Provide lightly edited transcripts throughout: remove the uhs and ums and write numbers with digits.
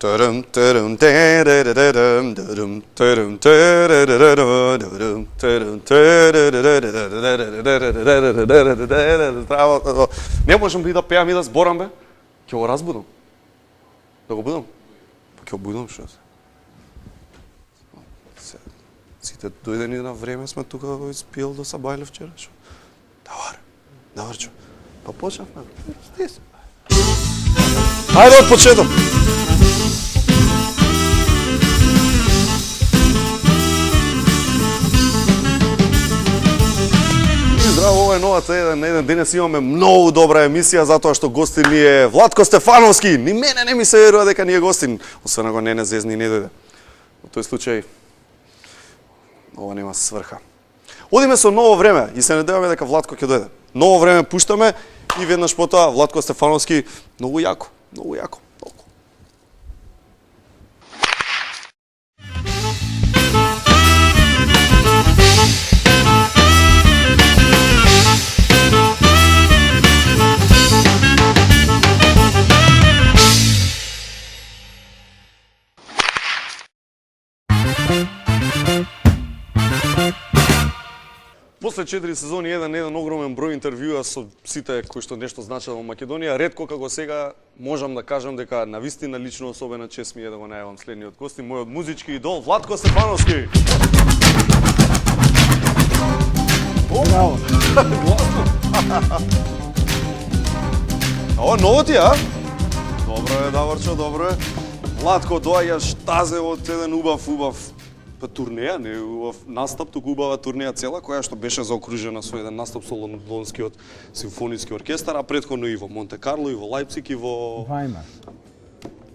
Не можам би да пеам и да зборам, бе. Ќе го разбудам. Да го будам? Па ќе го будам, што се. Сите дојдени на време сме тука го испиел до Сабајле вчера, што? Добар, што? Па почнавме. Стис. Хајде од почеток. Здраво, ова е новата еден денес имаме многу добра емисија затоа што гостин ни е Владко Стефановски. Ни мене не ми се верува дека ни е гостин, освен ако не зезни не дојде. Во тој случај ова нема сврха. Одиме со ново време и се надеваме дека Владко ќе дојде. Ново време пуштаме и веднаш потоа Владко Стефановски многу јако, многу јако. После 4 сезони еден огромен број интервјуа со сите кои што нешто значат во Македонија, ретко како сега можам да кажам дека навистина лично особена чест ми е да го најавам следниот гост, мојот музички идол Владко Стефановски. Браво. Ова ново ти, а? Добро е, Даварчо, добро е. Владко, доаѓаш тазе од еден убав турнеја, не убав настап, туку убава турнеја цела, која што беше заокружена со еден настап со Лондонскиот симфониски оркестар, а претходно и во Монте Карло, и во Лајпциг, и во Вајмар.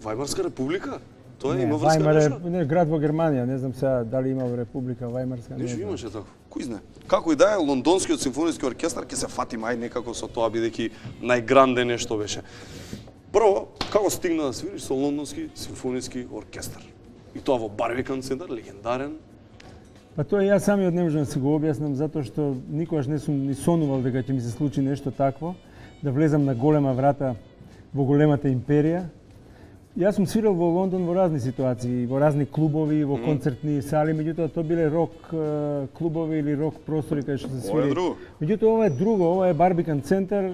Вајмарска република? Тоа не, има врска Вајмар е град во Германија, не знам сега дали има во република Вајмарска. Не имаше така. Кој знае? Како и да е, Лондонскиот симфониски оркестар ќе се фати мај некако со тоа бидејќи најгранде нешто беше. Прво, како стигна да свириш со Лондонски симфониски оркестар? И тоа во Барбикан центар, легендарен. Па тоа јас самиот не можам да се го објаснам затоа што никогаш не сум ни сонувал дека ќе ми се случи нешто такво, да влезам на голема врата во големата империја. Јас сум свирал во Лондон во разни ситуации, во разни клубови, во концертни сали, меѓутоа тоа биле рок клубови или рок простори каде што се свири. Ова е друго. Меѓутоа ова е друго, ова е Барбикан центар,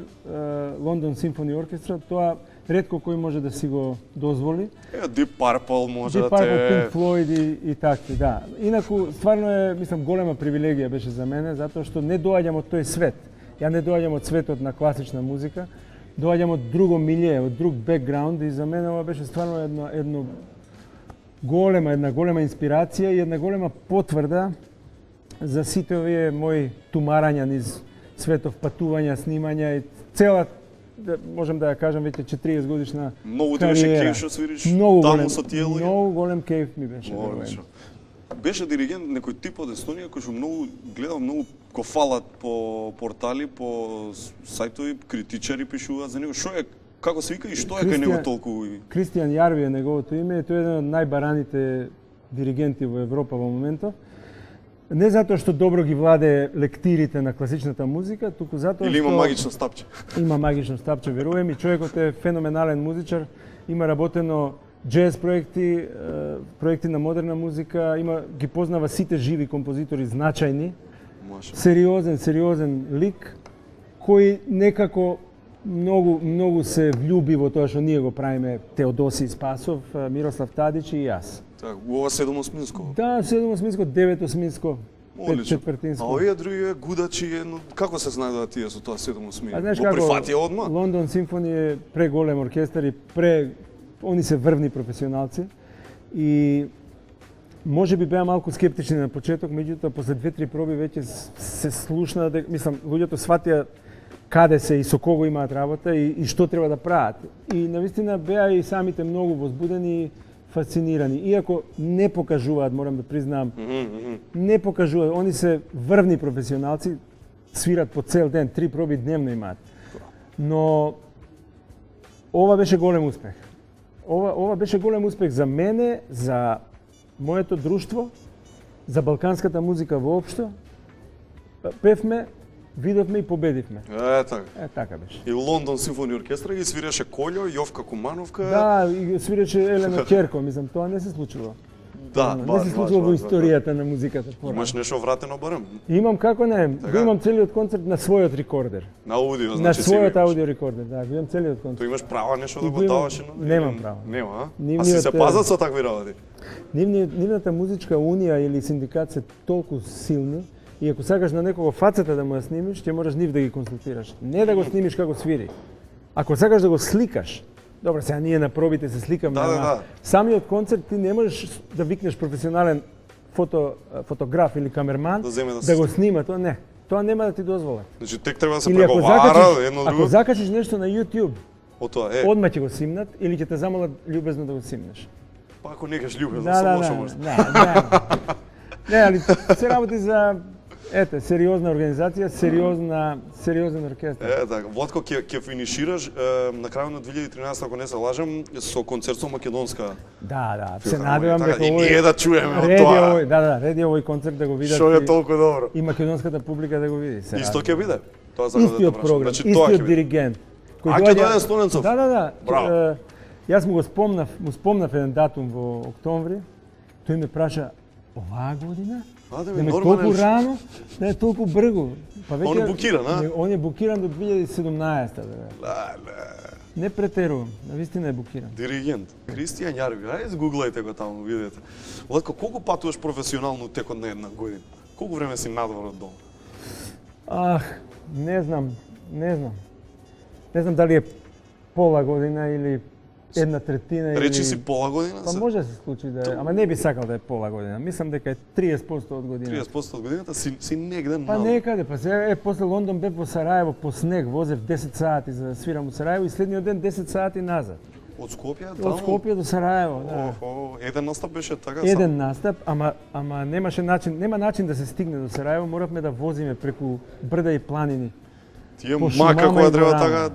Лондон Симфони оркестра, тоа ретко кој може да си го дозволи. Deep Purple може Deep да те... Deep Purple, Pink Floyd и такви, да. Инаку, стварно е, мислам, голема привилегија беше за мене, затоа што не доаѓам од тој свет. Ја не доаѓам од светот на класична музика, доаѓам од друго милје, од друг бекграунд и за мене ова беше стварно една голема инспирација и една голема потврда за сите овие мои тумарања низ светов, патувања, снимања и цела, можам да ја кажам, веќе 40 годишна Многу ти беше кејф што свириш таму со тие луѓе? Многу голем кејф ми беше. Беше диригент некој тип од Естонија кој што многу гледам, многу го фалат по портали, по сајтови, критичари пишуваат за него. Што е, како се вика и што е кај него толку? Кристијан Јарви е неговото име, тој е еден од најбараните диригенти во Европа во моментов. Не затоа што добро ги владее лектирите на класичната музика, туку затоа што... Или има магично стапче? Има магично стапче, верувам и човекот е феноменален музичар, има работено джез проекти, проекти на модерна музика, ги познава сите живи композитори значајни, сериозен лик, кој некако многу се влюби во тоа што ние го правиме, Теодоси Спасов, Мирослав Тадич и јас. Так, ова 7/8? Да, 7/8, 9/8, 5/4. А овие други гудачи, како се знајдуваат тие со тоа 7/8? Го прифатија одма? Лондон Симфони е преголем оркестар и они се врвни професионалци и може би беа малку скептични на почеток, меѓутоа после 2-3 проби веќе се слушна, мислам, луѓето сватија каде се и со кого имаат работа и што треба да прават. И навистина беа и самите многу возбудени и фасцинирани. Иако не покажуваат, морам да признам, не покажуваат, они се врвни професионалци, свират по цел ден, 3 проби дневно имаат. Но ова беше голем успех. Ова беше голем успех за мене, за моето друштво, за балканската музика воопшто. Певме видовме и победивме. Така. Така беше. И Лондон симфони оркестра ги свиреше Колјо, Јовка Кумановка. Да, и свиреше Елена Черко, мислам, тоа не се случило. Да, Не се случило во историјата на музиката. Имаш нешто вратено барем? Имам, како не, го имам целиот концерт на својот рекордер. На аудио, На значи својот аудио рекордер, да, го имам целиот концерт. Тој имаш права нешто да И го го имам- даваш? Немам право. Нема, а? А Нивниот, си се пазат со такви работи? Нивната музичка унија или синдикат се толку силни и ако сакаш на некого фацата да му ја снимиш, ќе мораш нив да ги консултираш. Не да го снимиш како свири. Ако сакаш да го сликаш, добро, сега ние на пробите се сликаме, Да, да. самиот концерт ти не можеш да викнеш професионален фотограф или камерман Да земе да го снима, тоа не. Тоа нема да ти дозволат. Значи тек треба да се Или ако преговара едно ако друго. закачиш нешто на YouTube, О тоа одма ќе го симнат или ќе те замолат љубезно да го симнеш. па ако не кажеш љубезно, Да, со да, лошо да. може. Не, али се работи за сериозна организација, сериозен оркестар. Така, Владко, ќе финишираш на крајот на 2013, ако не се лажам, со концерт со македонска. Да, се надевам дека и ние да чуеме од ред е тоа. овој, ред е овој концерт да го видат Што е толку добро. и македонската публика да го види. се Исто радувам. ќе биде. Тоа сакам да те Истиот прашам. програм, Значи тоа ќе истиот биде. диригент. А, ќе дојде Студенцов? Да. Браво. Јас му спомнав еден датум во октомври. Тој ме праша, оваа година? А, да Да ми ме нормален. толку рано, да е толку бргу. Па Он е букиран, а? Он е букиран до 2017-та, бе. Леле. Не претерувам, навистина е букиран. Диригент. Кристијан Јарви, ајде изгуглајте го таму, видете. Владко, колку патуваш професионално текот на една година? Колку време си надвор од дома? Не знам. Не знам дали е пола година или една третина или... Речи си пола година? Па може да се случи да е, ама не би сакал да е пола година. Мислам дека е 30% од година. 30% од годината си негде Па надвор. некаде, па сега после Лондон бев во Сараево по снег, возев 10 сати за да свирам во Сараево и следниот ден 10 сати назад. Од Скопје Од Скопје до Сараево, да. Еден настап беше така Еден настап, ама нема начин да се стигне до Сараево, моравме да возиме преку брда и планини. Тие по мака шумама која и треба горама. така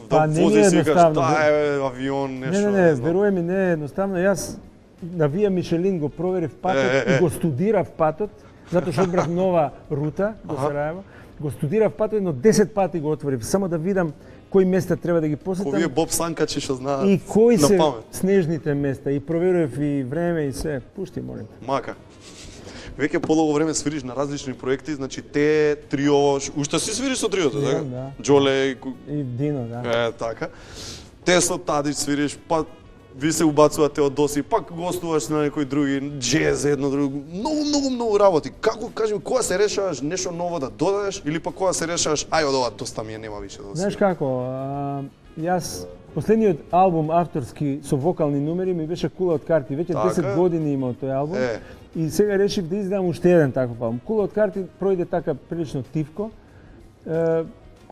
Па, да не ми е возиш и кажеш, едноставно, таа е авион, нешто. Не, знам. веруј ми, не е едноставно. Јас на Вија Мишелин го проверив патот и го студирав патот, затоа што одбрав нова рута до Сараево. Го студирав патот, но 10 пати го отворив, само да видам кои места треба да ги посетам. Овие Боб Санкачи што знаат И кои на се памет. снежните места и проверував и време и се. Пушти, молим. Мака. Веќе подолго време свириш на различни проекти, значи те трио, уште си свириш со триото, така? да. Джоле И Дино, да. така. Те со Тадич свириш, па ви се убацувате од доси, пак гостуваш на некои други, джез, едно друго, многу работи. Како, кажи ми, кога се решаваш нешто ново да додадеш или па кога се решаваш, ај од ова доста ми е, нема више да Знаеш свирам. како, јас последниот албум авторски со вокални numери ми беше Кула од карти. Веќе Така. 10 години има тој албум. И сега решив да издам уште еден таков албум. Кула од карти пројде така прилично тивко.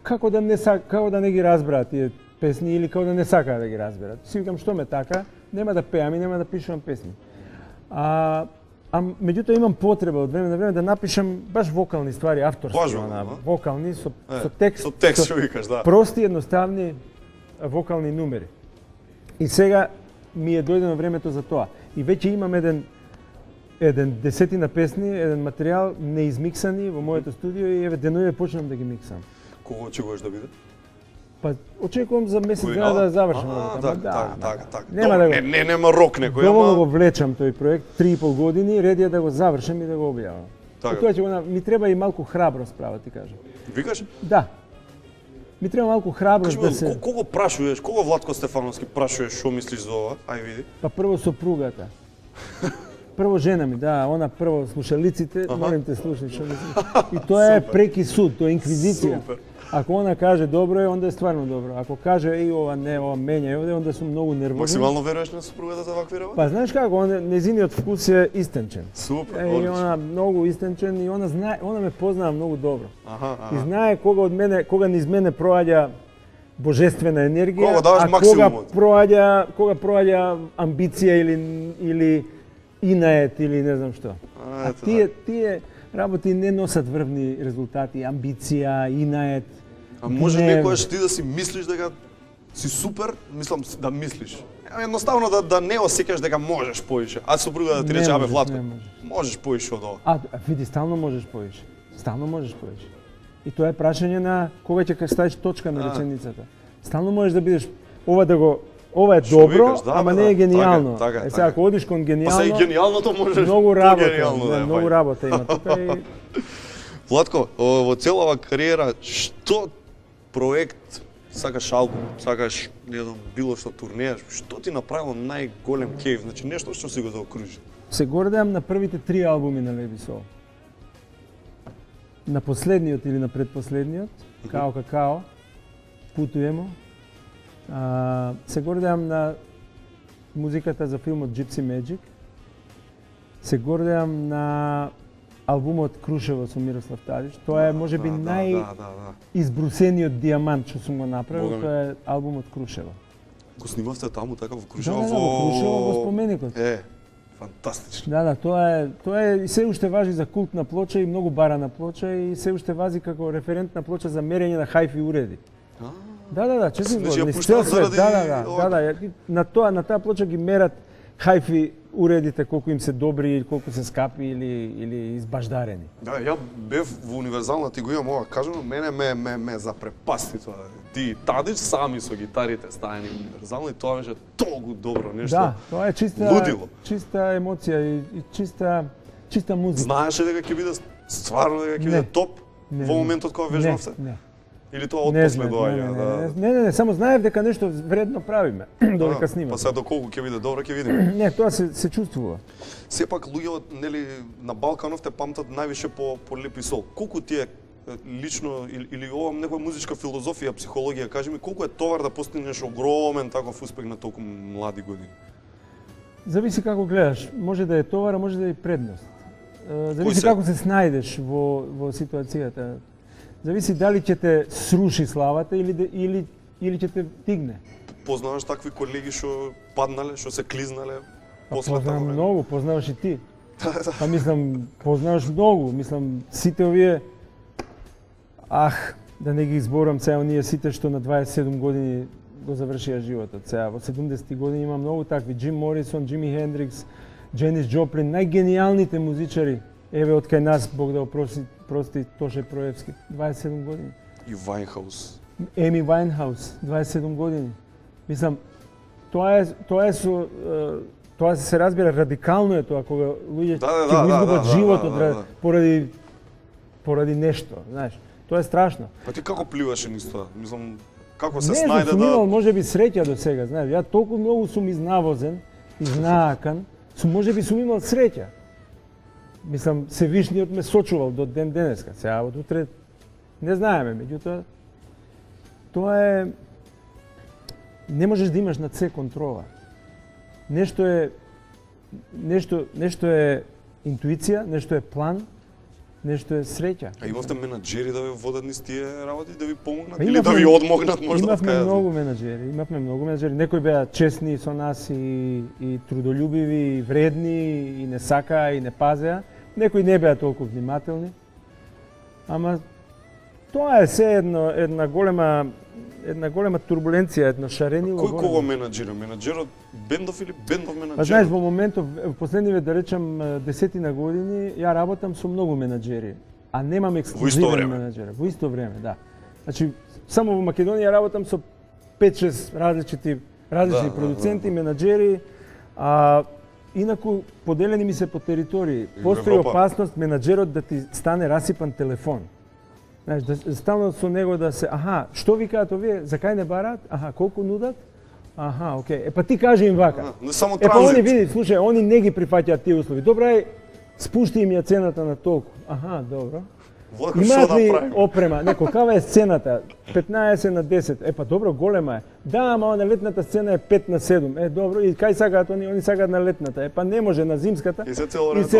Како да не ги разбраат тие песни или како да не сакаат да ги разберат. Си викам што ме така, нема да пеам и нема да пишувам песни. А меѓутоа имам потреба од време на време да напишам баш вокални ствари, авторски, Баш вокални, вокални со текст. Со текст што викаш, да. Прости, едноставни вокални numери. И сега ми е дојдено времето за тоа. И веќе имам еден десетина песни, еден материјал неизмиксани во моето студио и еве деноје почнам да ги миксам. Кога очекуваш да биде? Па очекувам за месец Година? дена да завршам. Така. Нема да го. Нема рок некој, Доволно го ама влечам тој проект, 3,5 години, ред е да го завршам и да го објавам. Така. И тоа ќе го ми треба и малку храброст, право ти кажам. викаш? Да. Ми треба малку храброст Кажи да се. кого прашуваш, кого Владко Стефановски прашуваш што мислиш за ова? Ај види. Па прво сопругата. Прво жена ми, да, она прво слушалиците, молим те слушај што мислиш. И тоа е преки суд, тоа е инквизиција. Супер. Ако она каже добро е, онда е стварно добро. Ако каже еј ова не, ова менја овде, онда сум многу нервозен. Максимално веруваш на сопругата за вакви работи? Па знаеш како, незиниот вкус е истенчен. Супер, И одлично. она многу истенчен и она знае, она ме познава многу добро. И Аха. знае кога низ мене проаѓа божествена енергија, Кога даваш максимумот. кога проаѓа амбиција или инает или не знам што. А тие работи не носат врвни резултати, амбиција, инает. А може гнев. некојаш ти да си мислиш дека си супер, мислам да мислиш. Едноставно да не осеќаш дека можеш поише. А сопруга да ти Не рече, абе можеш, Владко, не можеш. можеш поише од ова. Види, стално можеш поише. Стално можеш поише. И тоа е прашање на кога ќе ставиш точка на реченицата. Стално можеш да бидеш ова е добро, викаш, ама не е гениално. Така е. Сега ако одиш кон гениално, Па се и гениалното можеш многу работа, по-гениално да е. многу работа има тука и Владко, во целава кариера, што проект сакаш албум, сакаш, не знам, било што турнеја, што ти направило најголем кејф, значи нешто што си го заокружил? се гордеам на првите 3 албуми на Леви Сол. На последниот или на предпоследниот, Као Какао, Путуемо. Се гордеам на музиката за филмот Gypsy Magic. Се гордеам на албумот Крушево со Мирослав Тадич. Тоа е можеби најизбрусениот диамант што сум го направил, Бога ми. тоа е албумот Крушево. Го снимавте таму така во Да, Крушево во Крушево во споменикот. Фантастично. Да, тоа е и се уште важи за култна плоча и многу барана плоча и се уште важи како референтна плоча за мерење на хајфи уреди. Да, честно Значи ја низ пуштаат цел свет, заради на таа плоча ги мерат хајфи уредите колку им се добри или колку се скапи или избаждарени. Да, ја бев во универзална, ти го имам ова кажано, мене ме запрепасти тоа. Ти Тадич сами со гитарите стаени универзални, тоа беше толку добро нешто. Да, тоа е лудило. чиста емоција и чиста музика. Знаеше дека ќе биде стварно дека ќе Не. биде топ Не, во не. моментот кога вежбавте? Не. Или тоа отпосле доаѓа? Не, само знаев дека нешто вредно правиме додека снимаме. Па сега доколку ќе биде добро ќе видиме. Не, тоа се чувствува. Сепак луѓето нели на Балканов те памтат највише по Лепи Сол. Колку ти е лично или ова некоја музичка филозофија, психологија, кажи ми колку е товар да постигнеш огромен таков успех на толку млади години? Зависи како гледаш. Може да е товар, а може да е и предност. Зависи се? како се снајдеш во ситуацијата. Зависи дали ќе те сруши славата или ќе те дигне. Познаваш такви колеги што паднале, што се клизнале после Познавам таму? многу, познаваш и ти. Па мислам, познаваш многу, мислам сите овие да не ги изборам сега оние сите што на 27 години го завршија животот. Сега во 70-ти години има многу такви, Джим Морисон, Джими Хендрикс, Дженис Джоплин, најгениалните музичари. Еве од кај нас, Бог да прости Тоше Проевски, 27 години. И Вајнхаус. Еми Вајнхаус, 27 години. Мислам, тоа се разбира радикално е тоа кога луѓе ќе го изгубат животот поради нешто, знаеш. Тоа е страшно. Па ти како пливаше низ тоа? Мислам, како се Не, снајде сум имал да... можеби среќа до сега, знаеш. Ја толку многу сум изнавозен, изнаакан, можеби сум имал среќа. Мислам, Севишниот ме сочувал до ден денеска. Сега од утре не знаеме, меѓутоа тоа е не можеш да имаш над се контрола. Нешто е интуиција, нешто е план, нешто е среќа. А имавте менаџери да ве водат низ тие работи, да ви помогнат? Па Или да ви одмогнат можда? Имавме многу менаџери. Некои беа честни со нас и трудолюбиви, и вредни, и не сакаа, и не пазеа. Некои не беа толку внимателни. Ама тоа е се една голема турбуленција, едно шаренило. Кој кого менаџира? Менаџерот бендов или бендов менаџер? Па знаеш, во моментов, во последниве, да речем, 10 години, ја работам со многу менаџери, а немам ексклузивен менаџер. Во исто време, да. Значи, само во Македонија работам со 5-6 различни продуценти, менаџери, а инаку поделени ми се по територии. Постои опасност менаџерот да ти стане расипан телефон. Знаеш, стално со него да се, што викаат овие, за кај не бараат? Колку нудат? Окей. Па ти кажи им вака. Не само па транзит. они види, слушај, они не ги прифаќаат тие услови. Добра, спушти им ја цената на толку. Добро. Имаат ли опрема? Каква е сцената? 15 на 10. Па добро, голема е. Да, ама на летната сцена е 5 на 7. Добро, и кај сакаат они? Они сакаат на летната. Па не може на зимската. И се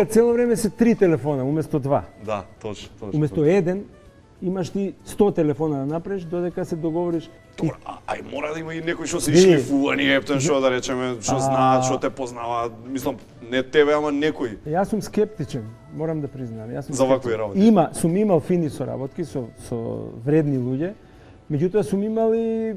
цело време се 3 телефона уместо 2. Да, точно. Уместо 1 имаш ти 100 телефона да направиш додека се договориш. Добро, мора да има и некои што се шлифувани, ептен што да речеме, што знаат, што те познаваат. Мислам, не тебе, ама некој. Јас сум скептичен, морам да признам. За вакви работи. Сум имал фини соработки со вредни луѓе, меѓутоа сум имал и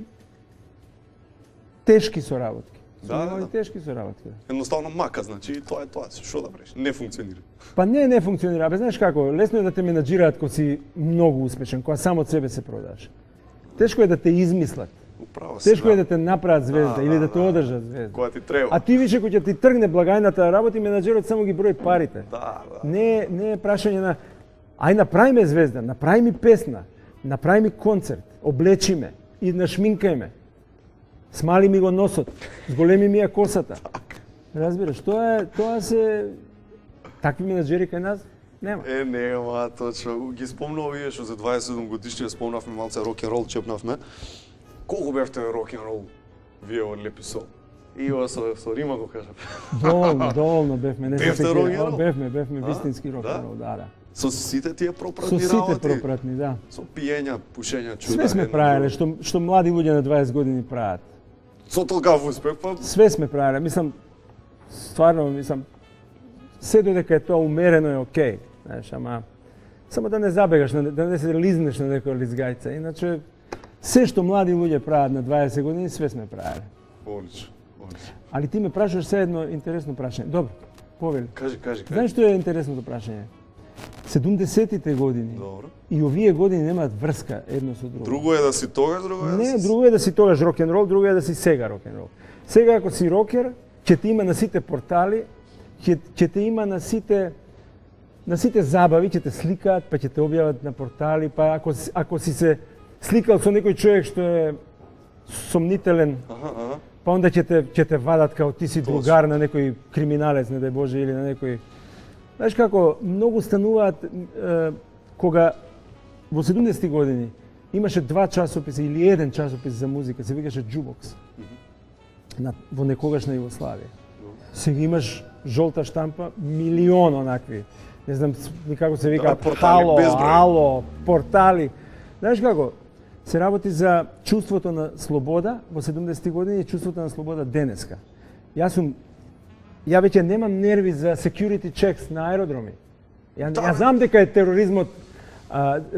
тешки соработки. Сум имал и тешки соработки. Едноставно мака, значи и тоа е тоа, што да правиш? Не функционира. Па не функционира. Абе знаеш како, лесно е да те менаџираат кога си многу успешен, кога само од себе се продаш. Тешко е да те измислат. Управо си. Тешко е да те направат звезда или да те одржат звезда. Кога ти треба. А ти више кога ќе ти тргне благајната да работи, менаџерот само ги брои парите. Да. Не е прашање на ај направи ме звезда, направи ми песна, направи ми концерт, облечи ме и нашминкај ме. Смали ми го носот, зголеми ми ја косата. Разбираш, тоа се такви менаџери кај нас нема. Нема, точно. Ги спомнав овие што за 27 годишни спомнавме малце рок-н-рол чепнавме. Колку бевте рок-н-рол вие од Леписо? И ова со Рима го кажам. Доволно бевме, не Бевте се рок-н-рол? Бевме вистински рок-н-рол, да. Со сите тие пропратни Со работи? сите пропратни, да. Со пиења, пушења, чуда. Све сме правеле, што млади луѓе на 20 години прават. Со толкав успех, па... Све сме правеле, мислам, стварно, се додека е тоа умерено е окей, знаеш, ама само да не забегаш, да не се лизнеш на некоја лизгајца, иначе се што млади луѓе прават на 20 години, све сме правеле. Одлично. Али ти ме прашуваш се едно интересно прашање. Добро, повели. Кажи. Знаеш што е интересното прашање? 70-тите години Добро. и овие години немаат врска едно со друго. Друго е да си тогаш, друго е да Не, си... друго е да си тогаш рок-н-рол, друго е да си сега рок-н-рол. Сега ако си рокер, ќе те има на сите портали, ќе те има на сите забави, ќе те сликаат, па ќе те објават на портали, па ако си се сликал со некој човек што е сомнителен, па онда ќе те вадат као ти си другар на некој криминалец, не дај Боже, или на некој... Знаеш како, многу стануваат кога во 70-ти години имаше 2 часописа или 1 часопис за музика, се викаше Jukebox. Во некогашна Југославија. Сега имаш жолта штампа, милион онакви. Не знам никако се вика, ало, портали. Знаеш како, се работи за чувството на слобода во 70-ти години и чувството на слобода денеска. Ја веќе немам нерви за security checks на аеродроми. Ја знам дека е тероризмот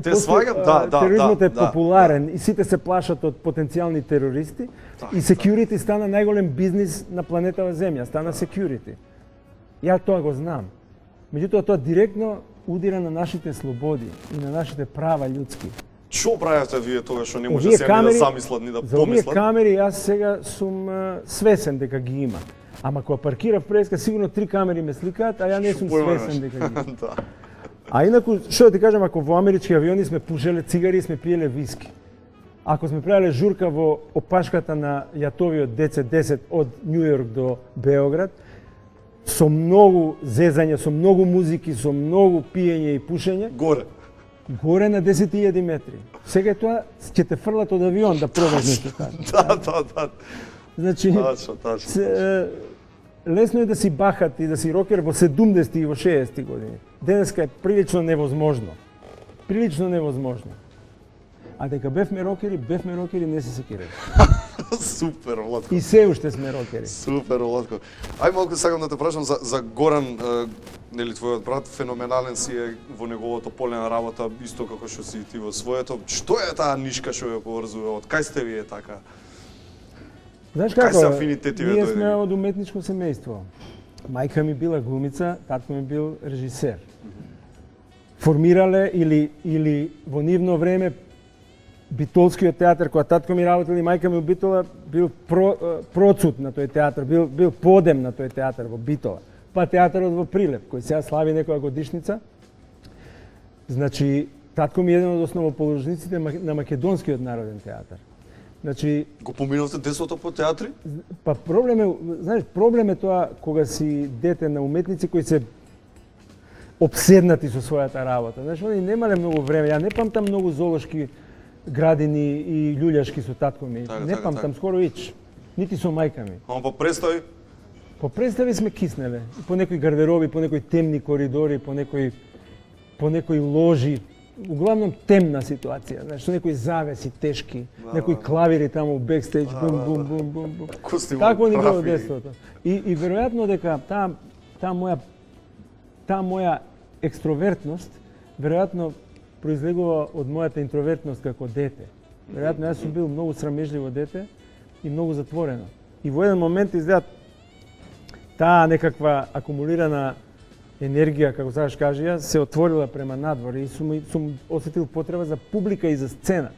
тероризмот е популарен и сите се плашат од потенцијални терористи и security стана најголем бизнис на планетава Земја, стана security. Ја тоа го знам. Меѓутоа тоа директно удира на нашите слободи и на нашите права људски. Што правите вие тогаш што не може се ни да замислат, ни да помислат? За овие помислат? камери јас сега сум свесен дека ги има. Ама кога паркирав преска, сигурно 3 камери ме сликаат, а ја не сум свесен дека ги има. А инаку, што да ти кажам, ако во амерички авиони сме пушеле цигари и сме пиеле виски. Ако сме правеле журка во опашката на јатовиот DC-10 од Њу Јорк до Београд, со многу зезање, со многу музики, со многу пиење и пушење. Горе на 10.000 метри. Сега тоа ќе те фрлат од авион да пробаш нешто така. Да. Значи, лесно е да си бахат и да си рокер во 70-ти и во 60-ти години. Денеска е прилично невозможно. Прилично невозможно. А дека бевме рокери, не се секираме. Супер, Владко. И се уште сме рокери. Супер, Владко. Ај малку сакам да те прашам за Горан, нели твојот брат, феноменален си е во неговото поле на работа, исто како што си и ти во своето. Што е таа нишка што ја поврзува? Од кај сте вие така? Знаеш како? Кај се афинитетиве ние сме од уметничко семејство. Мајка ми била глумица, татко ми бил режисер. Формирале или во нивно време Битолскиот театар, кога татко ми работел и мајка ми у Битола, бил процут на тој театар, бил подем на тој театар во Битола. Па театарот во Прилеп, кој сега слави некоја годишница. Значи, татко ми е еден од основоположниците на Македонскиот народен театар. Значи, го поминавте детството по театри? Па проблем е тоа кога си дете на уметници кои се обседнати со својата работа. Знаеш, они немале многу време. Ја не памтам многу зоолошки градини и љуѓашки со татко ми. Не памтам скоро ич. Нити со мајка ми. Ама по представи? По представи сме киснеле. По некои гардероби, по некои темни коридори, по некои ложи. Углавном темна ситуација, знаеш, со некои завеси тешки, некои клавири таму бекстејдж, бум. Такво ни било детството. И веројатно дека таа моја екстровертност веројатно произлегува од мојата интровертност како дете. Веројатно јас сум бил многу срамежливо дете и многу затворено. и во еден момент изгледа таа некаква акумулирана енергија, како сакаш кажи ја, се отворила према надвор и сум осетил потреба за публика и за сцена.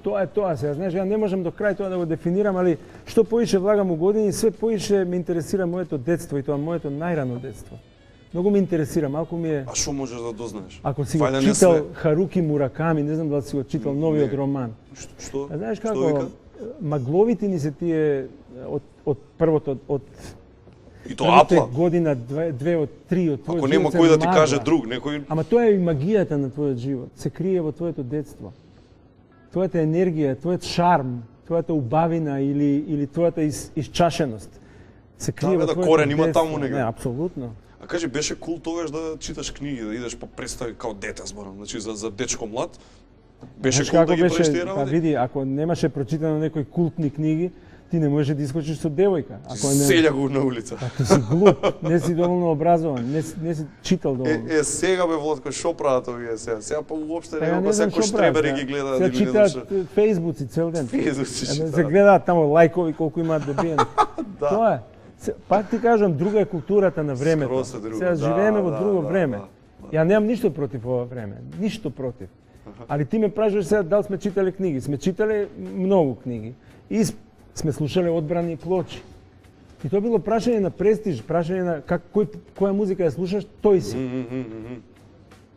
Тоа е тоа сега, знаеш, ја не можам до крај тоа да го дефинирам, али што поише влагам у години, све поише ме интересира моето детство и тоа моето најрано детство. Многу ме интересира, малку ми е... А што можеш да дознаеш? Ако си го Вајде не читал све. Харуки Мураками, не знам дали си го читал новиот Не. роман. Што? А знаеш Што како, вика? магловити ни се тие од првото, од И тоа првите апла. година, две од три од твојот Ако живот нема се кој да ти магла. каже друг, некој Ама тоа е и магијата на твојот живот. Се крие во твоето детство. Твојата енергија, твојот шарм, твојата убавина или твојата исчашеност се крие Да, во да, твоето корен има детство. таму негде. Не, апсолутно. А кажи, беше кул тогаш да читаш книги, да идеш по представи као дете зборам, значи за дечко млад. Беше Знаеш кул да како ги правиш тие па работи? види, ако немаше прочитано некои култни книги, ти не можеш да искочиш со девојка. Ако не, Селја го на улица. ти си глуп, не си доволно образован, не си читал доволно. Сега бе Владко, шо прават овие сега? Сега па уопште Па ја нема, па сега кој што прават, штребери да. ги гледаат Сега или не читаат знам фејсбуци цел ден. Фејсбуци Се читаат. гледаат таму лајкови колку имаат добиени. Да. Тоа е. Пак ти кажам, друга е културата на времето. Скроз е друго, Сега да, живееме во да, друго да, време. да. Ја немам ништо против ова време, ништо против. Али ти ме прашуваш сега дали сме читале книги. Сме читале многу книги. И сме слушале одбрани плочи. И тоа било прашање на престиж, прашање на која музика ја слушаш, тој си.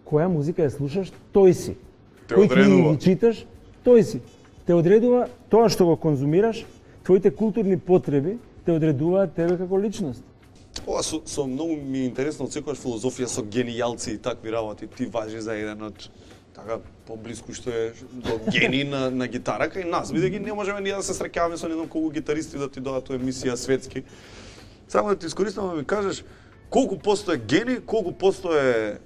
Која музика ја слушаш, тој си. Те Кои книги одредува. ги читаш, тој си. Те одредува тоа што го конзумираш, твоите културни потреби те одредуваат тебе како личност. Ова со многу ми е интересно секогаш филозофија со генијалци и такви работи. Ти важи за еден од така поблиску што е до гени на гитара кај нас, бидејќи не можеме ние да се среќаваме со не знам колку гитаристи да ти дадат тоа емисија светски. Само да ти искористам да ми кажеш колку постоje гени, колку постоje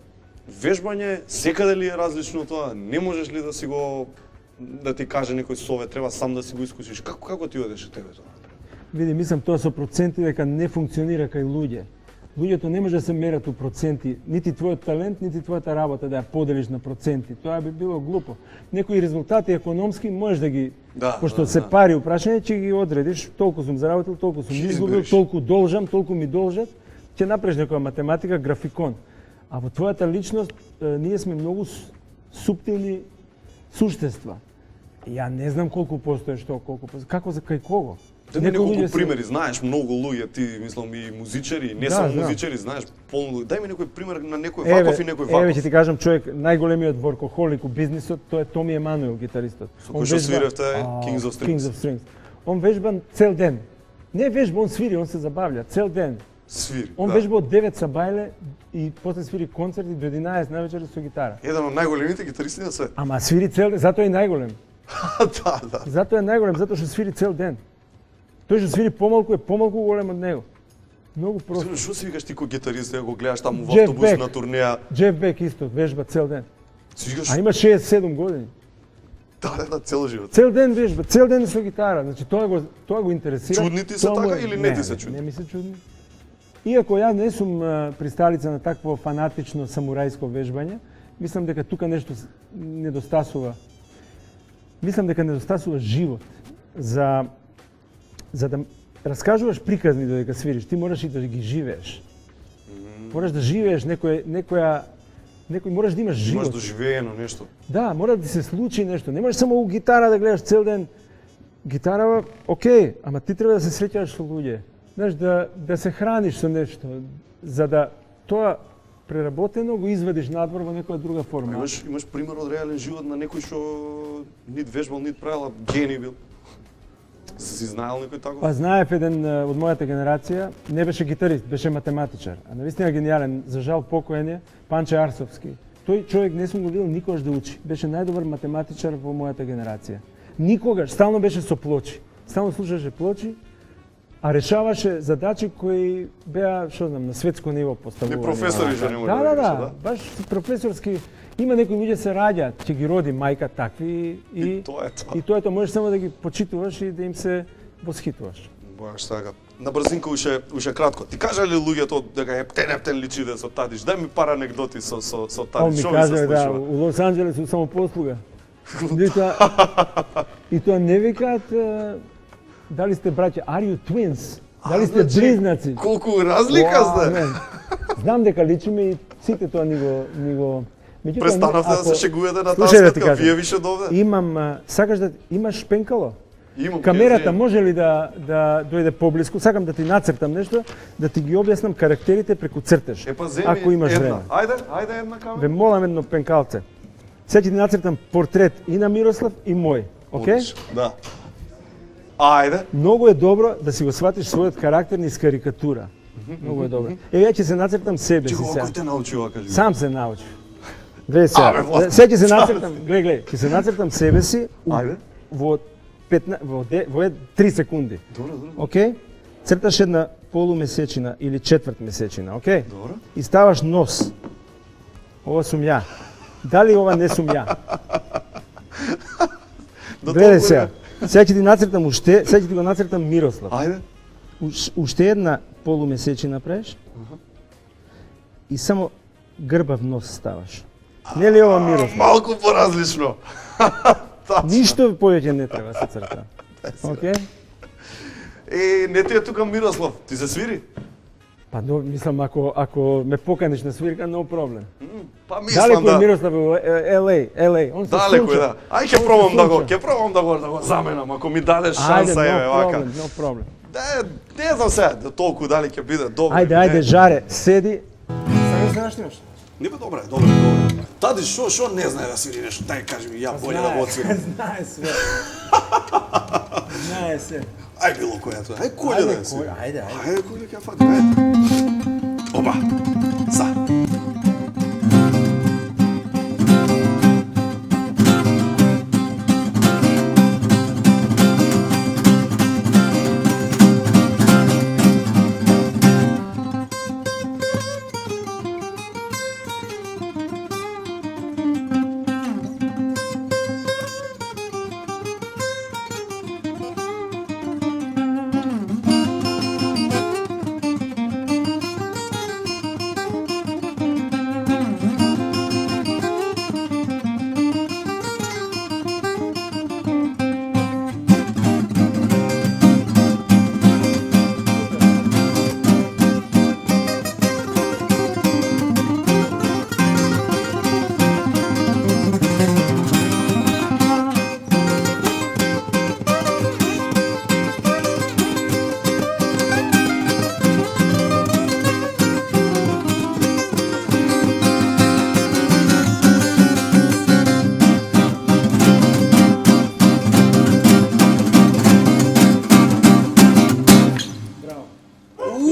вежбање, секаде ли е различно тоа? Не можеш ли да си го да ти каже некој совет, треба сам да си го искусиш. Како ти одеше тебе тоа? Види, мислам тоа со проценти дека не функционира кај луѓе. Луѓето не може да се мерат у проценти, нити твојот талент, нити твојата работа да ја поделиш на проценти. Тоа би било глупо. Некои резултати економски можеш да ги пошто се пари упрашање, ќе ги одредиш, толку сум заработил, толку сум изгубил, толку должам, толку ми должат, ќе направиш некоја математика, графикон. А во твојата личност ние сме многу суптилни суштества. Ја не знам колку постои што, како за кај кого. Дај ми неколку примери, знаеш многу луѓе, ти мислам и музичари, не само музичари, знаеш полно. Дај ми некој пример на некој ваков и некој ваков. Еве ќе ти кажам човек, најголемиот воркохолик у бизнисот, тоа е Томи Емануел, гитаристот. Со кој што свиревте Kings of Strings. Он вежба цел ден. Не вежба, он свири, он се забавља цел ден. Свири. Он вежба од 9 са бајле и после свири концерти до 11 навечер со гитара. Еден од најголемите гитаристи на свет. Ама свири цел ден, затоа е најголем. Да. Затоа е најголем, затоа што свири цел ден. Тој што свири помалку е помалку голем од него. Многу просто. Што си викаш ти кој гитарист, го гледаш таму во автобус на турнеја? Джеф Бек исто вежба цел ден. Си викаш? А има 67 години. Да, цел живот. Цел ден вежба, цел ден со гитара. Значи тоа го интересира. Чудни ти се така или не ти се чудни? Не ми се чудни. Иако ја не сум присталица на такво фанатично самурајско вежбање, мислам дека тука нешто недостасува. Мислам дека недостасува живот за да раскажуваш приказни додека свириш, ти мораш и да ги живееш. Мораш да живееш некој мораш да имаш живот. Имаш доживеено нешто. Да, мора да ти се случи нешто. Не можеш само у гитара да гледаш цел ден. Гитарава, окей, ама ти треба да се среќаваш со луѓе. Знаеш, да се храниш со нешто, за да тоа преработено го извадиш надвор во некоја друга форма. Имаш пример од реален живот на некој што нит вежбал, нит правил, гени бил. Си знаел некој таков? Па знаев еден од мојата генерација, не беше гитарист, беше математичар. А навистина гениален, за жал покоен е, Панче Арсовски. Тој човек не сум го видел никогаш да учи. Беше најдобар математичар во мојата генерација. Никогаш, стално беше со плочи. Стално слушаше плочи, а решаваше задачи кои беа, што знам, на светско ниво поставувани. Не професори што не може да, баш професорски. Има некои луѓе се раѓаат, ќе ги роди мајка такви и тоа е тоа. И тоа можеш само да ги почитуваш и да им се восхитуваш. Баш така. На брзинка уште кратко. Ти кажа ли луѓето дека ептен личиде со Тадиш? Дај ми пар анегдоти со Тадиш. Што ми кажа да, у Лос Анџелес само послуга. И тоа не викаат Дали сте браќа? Are you twins? Дали сте значи, близнаци? Колку разлика сте? Мен. Знам дека личиме и сите тоа ни го... Меѓутоа, Престанавте да ако- се шегувате на таа Слушај да ти сметка, кажам. вие више довде? Имам, сакаш да имаш пенкало? Имам Камерата ќе може ли да дојде поблиску? Сакам да ти нацртам нешто, да ти ги објаснам карактерите преку цртеж. Епа земи Ако имаш една. време. Ајде една камера. Ве молам едно пенкалце. Сега ќе ти нацртам портрет и на Мирослав и мој. Океј? Одлично, да. Ајде. Многу е добро да си го сватиш својот карактер низ карикатура. Многу е добро. Еве ја ќе се нацртам себе си Чего, сега. кој те научува, кажи? Сам се научи. Гледај сега. Абе, Влад. Сега ќе се нацртам, гледај, ќе се нацртам себе си Ајде. во 15 во 3 секунди. Добро, добро. Океј? Црташ една полумесечина или четврт месечина, океј? Добро. И ставаш нос. Ова сум ја. Дали ова не сум ја? До Гледај толку сега. е. Сега ќе ти нацртам уште, сега ќе ти го нацртам Мирослав. Ајде. Уште една полумесечина правиш. И само грбав нос ставаш. Нели ова Мирослав? Малку поразлично. Тачно. Ништо повеќе не треба да се црта. Океј? Не ти е тука Мирослав, ти се свири? Па но, мислам ако ме поканиш на свирка, no проблем. Па мислам Далеко е да. Мирослав во LA. Он се Далеко е, сунча. да. Ај ќе пробам да го заменам, ако ми дадеш шанса, еве вака. No problem. Не знам сега, толку дали ќе биде добро. Ајде, жаре, седи. Сега се нашнеш. Не бе, добре. Тади, шо не знае да свири нешто, дај кажи ми, ја боле да го отсвирам. Знае све. Знае се. Ај било која тоа. Ај коле да си. Ајде. Ајде коле ќе фати. Ајде. Опа. Са.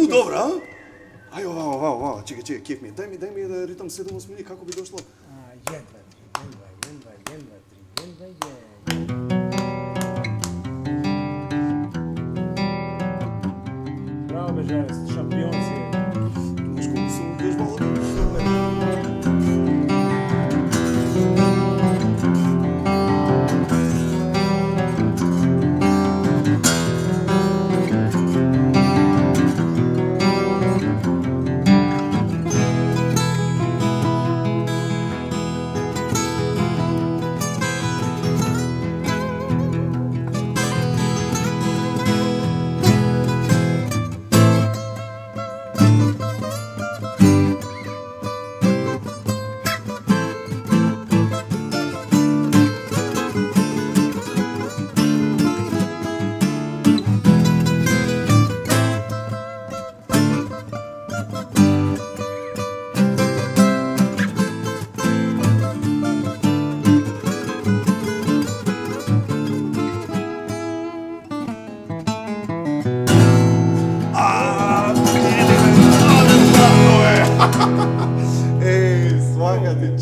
Добра, а? Ај, ова, чекај, кеф ми. Дај ми да ритам 7-8 минути, како би дошло? Браво, бе, жаре, шампион си. Знаеш колку сум вежбал?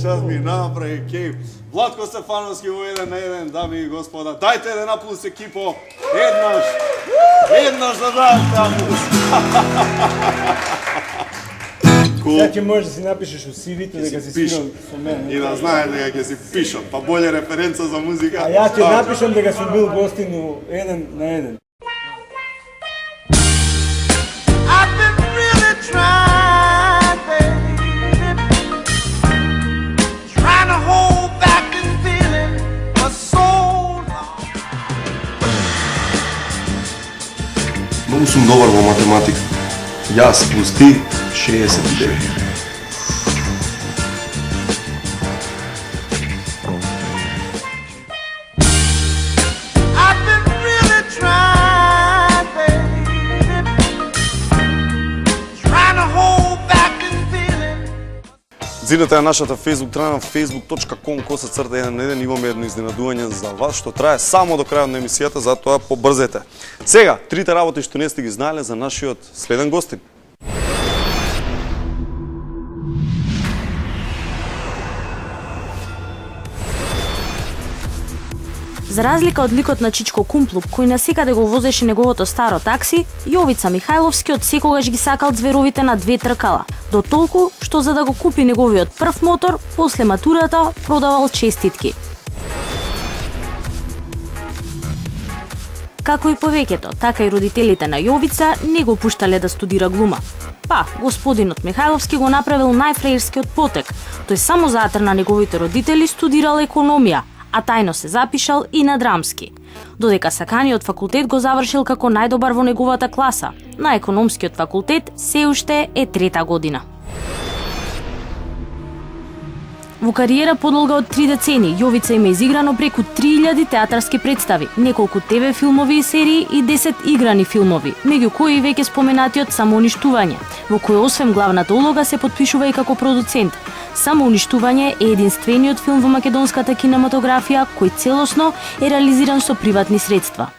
Час ми направи кејф. Владко Стефановски во 1 на 1, дами и господа. Дајте една плюс екипо. Еднаш да дам таму. Сега ќе можеш да си напишеш у CV-то дека си свирал со мене. И да знаеш дека ќе си пишам, па боле референца за музика. А ја ќе напишам дека сум бил гостин у 1 на 1. I've been really trying, baby, trying to hold back this feeling for so long. сум добар во математика. Јас плюс ти 69. I've been really trying, baby, trying to hold back this feeling. Зидете на нашата Facebook страна facebook.com/1 имаме едно изненадување за вас што трае само до крајот на емисијата, затоа побрзете. Сега, трите работи што не сте ги знаеле за нашиот следен гостин. За разлика од ликот на Чичко Кумплук, кој насекаде го возеше неговото старо такси, Јовица Михајловски од секогаш ги сакал ѕверовите на две тркала, до толку што за да го купи неговиот прв мотор, после матурата продавал честитки. Како и повеќето, така и родителите на Јовица не го пуштале да студира глума. Па, господинот Михајловски го направил најфреирскиот потек. Тој само за атр на неговите родители студирал економија, а тајно се запишал и на драмски. Додека саканиот факултет го завршил како најдобар во неговата класа, на економскиот факултет се уште е трета година. Во кариера подолга од 3 децени, Јовица има изиграно преку 3000 театарски представи, неколку ТВ филмови и серии и 10 играни филмови, меѓу кои веќе споменатиот Самоуништување, во кој освен главната улога се потпишува и како продуцент. Самоуништување е единствениот филм во македонската кинематографија кој целосно е реализиран со приватни средства.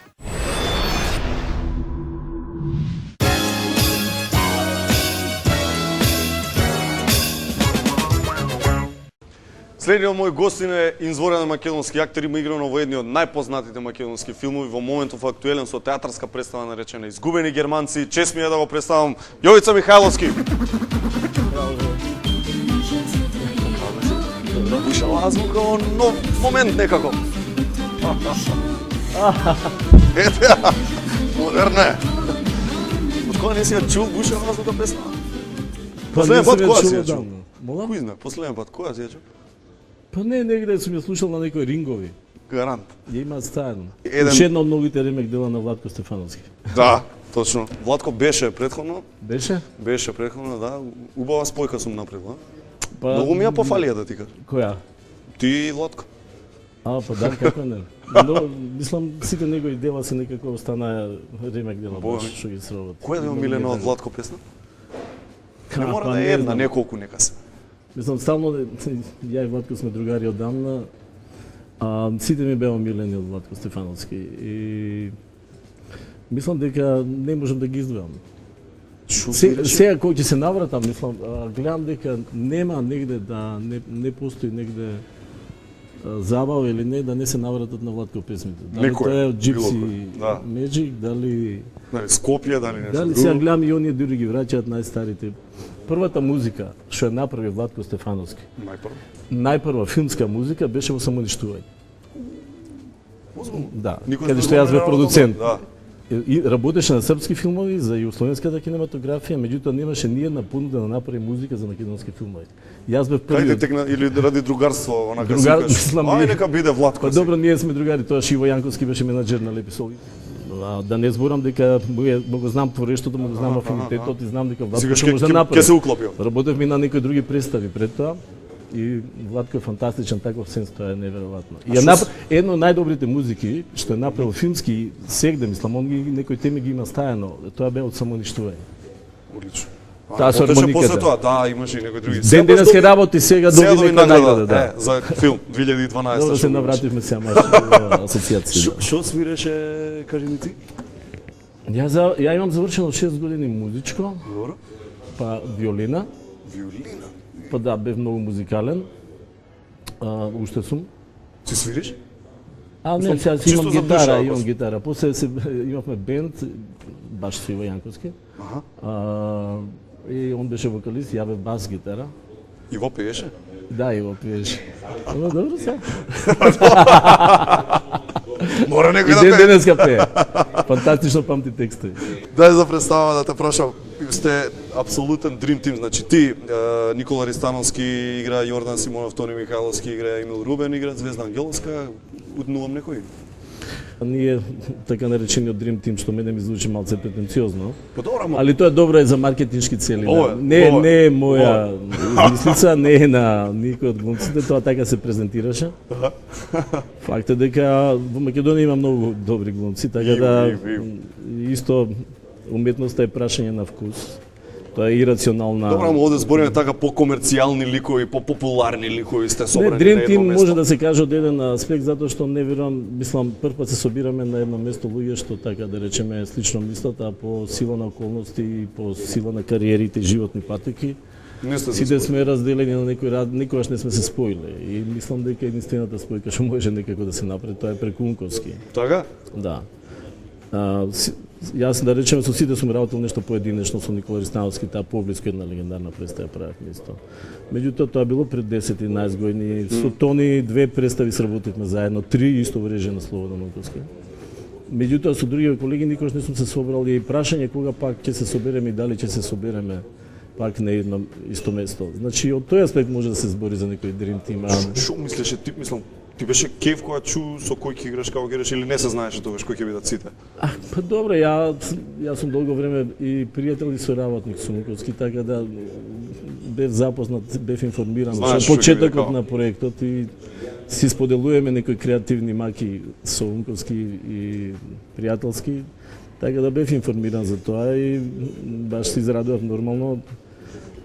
Следниот мој гостин е изворен македонски актер, има играно во едни од најпознатите македонски филмови, во моментов актуелен со театарска представа наречена Изгубени германци. Чест ми е да го представам Јовица Михајловски. Слушала азбука во нов момент некако. Ете ја, модерна е. Од кога не си ја чул Бушева азбука песна? Последен пат кога си ја чул? Кој знае, последен пат кога си ја чул? Па не, негде сум ја слушал на некои рингови. Гарант. Ја има стајно. Еден- Уште една од многите ремек дела на Владко Стефановски. Да, точно. Владко беше претходно. Беше? Беше претходно, да. Убава спојка сум направил, Па, Многу ми ја пофалија да ти кажам. Која? Ти и Владко. А, па да, како не. Но, мислам, сите негови дела се некако останаа ремек дела, Бога баш ми. што ги сробат. Која да е омилена од Владко песна? Не Ка, мора па да не е една, знам. неколку нека се. Мислам, стално, ја и Владко сме другари одамна, а сите ми беа омилени од Владко Стефановски. И мислам дека не можам да ги издвојам. Сега кој ќе се навратам, мислам, гледам дека нема негде да не постои негде забава или не да не се навратат на Владко песмите. Дали Некој, тоа е од било Gypsy кој, да. Magic, дали Скопје, дали нешто дали друго. сега гледам и оние дури ги враќаат најстарите. Првата музика што ја направи Владко Стефановски, Најпрво. најпрва филмска музика беше во Самоуништување. Да, Никој каде не што го јас бев верувал продуцент. тоа, Да. И работеше на српски филмови за југословенската кинематографија, меѓутоа немаше ни една понуда да направи музика за македонски филмови. Јас бев Кајде првиот. текна или ради другарство, онака Другар- си кажеш, мислам, ај ние- нека биде Владко. Па си. добро, ние сме другари, тоа Шиво Јанковски беше менаџер на Лепи Соли. Да не зборам дека му го знам творештото, му го знам афинитетот и знам дека Владко Сигаш ќе може да ќе направи. се уклопил. Работевме и на некои други представи пред тоа. И Владко е фантастичен, таков сенс, тоа е неверојатно. И едно од најдобрите музики што е направил филмски сегде, мислам, он ги некои теми ги има стајано, тоа бе од Самоуништување. Одлично. Таа со Потече армониката. После тоа, да, имаше и некои други. Ден денес ке работи, сега доби доби нека награда, да. за филм 2012. Добро што се го имаше. навративме сега маш асоциација. да. Што свиреше, кажи ми ти? Ја имам завршено 6 години музичко, Добро. па виолина, Виолина. па да, бев многу музикален. Уште сум. Ти свириш? Не, сега си чисто имам за душа, гитара, ако имам си. гитара. После имавме бенд, баш Шиво Јанковски. И он беше вокалист, ја бев бас гитара. И во пееше? Да, и го пиеше. Но добро се. Мора И некој да ден пее. денеска пее. Фантастично памти текстови. Дај за представа да те прашам, сте апсолутен дрим тим, значи ти, Никола Ристановски игра, Јордан Симонов, Тони Михајловски игра, Емил Рубен игра, Звезда Ангеловска, утнувам некој? Ние така наречениот Dream Team, што мене ми звучи малце претенциозно, Па добро, ама али тоа е добро е за маркетиншки цели. Ова е, Не ова е, не е моја измислица, не е на никој од глумците, тоа така се презентираше. Факт е дека во Македонија има многу добри глумци, така да исто уметноста е прашање на вкус. Тоа е ирационална. добро, ама овде збориме така по-комерцијални ликови, по-популарни ликови сте Не, собрани на Dream едно Team место. може да се каже од еден аспект затоа што не верувам, мислам првпат се собираме на едно место луѓе што така да речеме слично мислат, а по сила на околности и по сила на кариерите и животни патеки. Не сте Сите сме разделени на некој рад, никогаш не сме се споиле и мислам дека единствената спојка што може некако да се направи тоа е преку Унковски. Така? Да. Јас да речеме со сите сум работел нешто поединечно со Никола Ристановски, таа поблиску една легендарна представа правевме исто. Меѓутоа тоа било пред 10-11 години. Со Тони 2 представи сработивме заедно, 3 исто во режија на Слободан Унковски. Меѓутоа со други колеги никош не сум се собрал и прашање кога пак ќе се собереме и дали ќе се собереме пак на едно исто место. Значи од тој аспект може да се збори за некој Dream Team. Што мислеше ти, мислам, ти беше кеф кога чу со кој ќе играш, како ќе играш или не се знаеше тогаш кој ќе бидат сите? Па добро, јас сум долго време и пријател и соработник со Унковски, така да бев запознат, бев информиран Знаеш со што ќе биде почетокот како? на проектот и си споделуваме некои креативни маки со Унковски и пријателски, така да бев информиран за тоа и баш се израдував нормално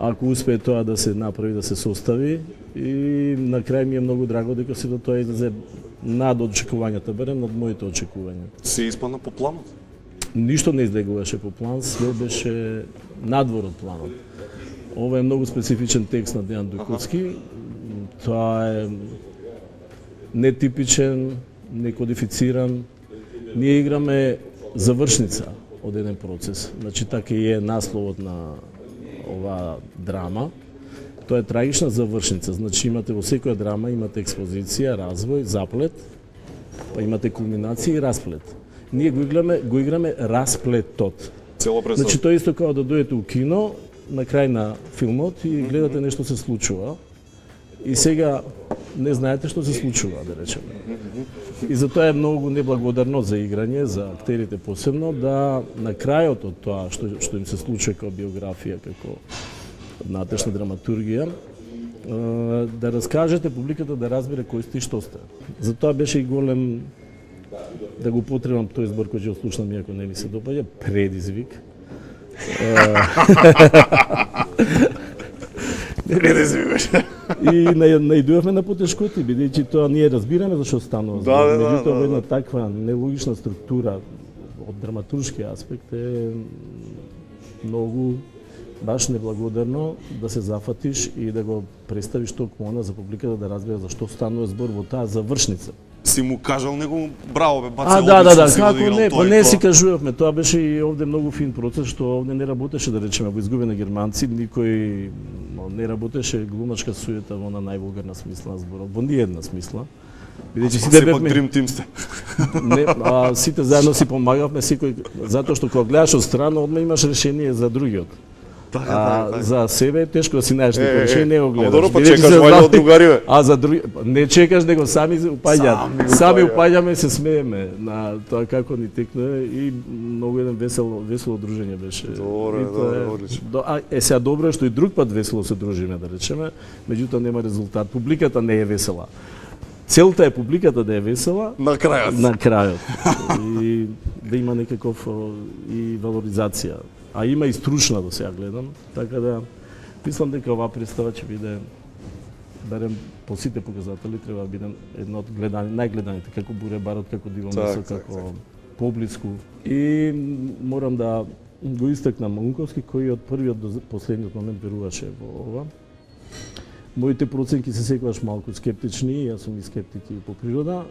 ако успее тоа да се направи, да се состави и на крај ми е многу драго дека сето тоа излезе над очекувањата, барем над моите очекувања. Се испадна по планот? Ништо не излегуваше по план, све беше надвор од планот. Ова е многу специфичен текст на Дејан Дујковски. Тоа е нетипичен, некодифициран. Ние играме завршница од еден процес. Значи така и е насловот на оваа драма. Тоа е трагична завршница. Значи имате во секоја драма имате експозиција, развој, заплет, па имате кулминација и расплет. Ние го играме расплетот. Цело представа. Значи тоа е исто како да дојдете у кино на крај на филмот и гледате нешто се случува и сега не знаете што се случува, да речеме. И затоа е многу неблагодарно за играње, за актерите посебно, да на крајот од тоа што им се случува како биографија, како натешна драматургија, да раскажете публиката да разбере кој сте и што сте. Затоа беше и голем, да го потребам тој збор кој ќе слушнам иако не ми се допаѓа, предизвик. И наидувавме на потешкоти, бидејќи тоа ние разбираме зашто станува. Меѓутоа во една таква нелогична структура од драматуршки аспект е многу баш неблагодарно да се зафатиш и да го представиш токму она за публиката да разбере зашто станува збор во таа завршница. Си му кажал него браво бе, баци Да, си како одиграл не, тоа па и не тоа. си кажувавме, тоа беше и овде многу фин процес што овде не работеше, да речеме, во изгубени германци, никој не работеше глумачка суета во на највулгарна смисла на зборот, во ниедна смисла. Бидејќи сите Сепак бевме Dream Team сте. не, сите заедно си помагавме секој затоа што кога гледаш од страна одма имаш решение за другиот. Така. За себе е тешко да си најдеш некој решение, не го гледаш. Ама добро, па Бидејќи чекаш се вајде знам- од другари, бе. А за други не чекаш него сами упаѓаат. Сами упаѓаме и се смееме на тоа како ни текна и многу еден весело дружење беше. Добре, И тоа е- одлично. Сега добро е што и друг пат весело се дружиме, да речеме, меѓутоа нема резултат. Публиката не е весела. Целта е публиката да е весела На крајот. на крајот и да има некаков и валоризација. А има и стручна до сега гледам, така да мислам дека оваа представа ќе биде барем по сите показатели треба да биде една од најгледаните, како Буре барот, како Диво месо, како Поблиску. И морам да го истакнам Унковски кој од првиот до последниот момент веруваше во ова. Моите проценки се секогаш малку скептични, јас сум и скептик и по природа.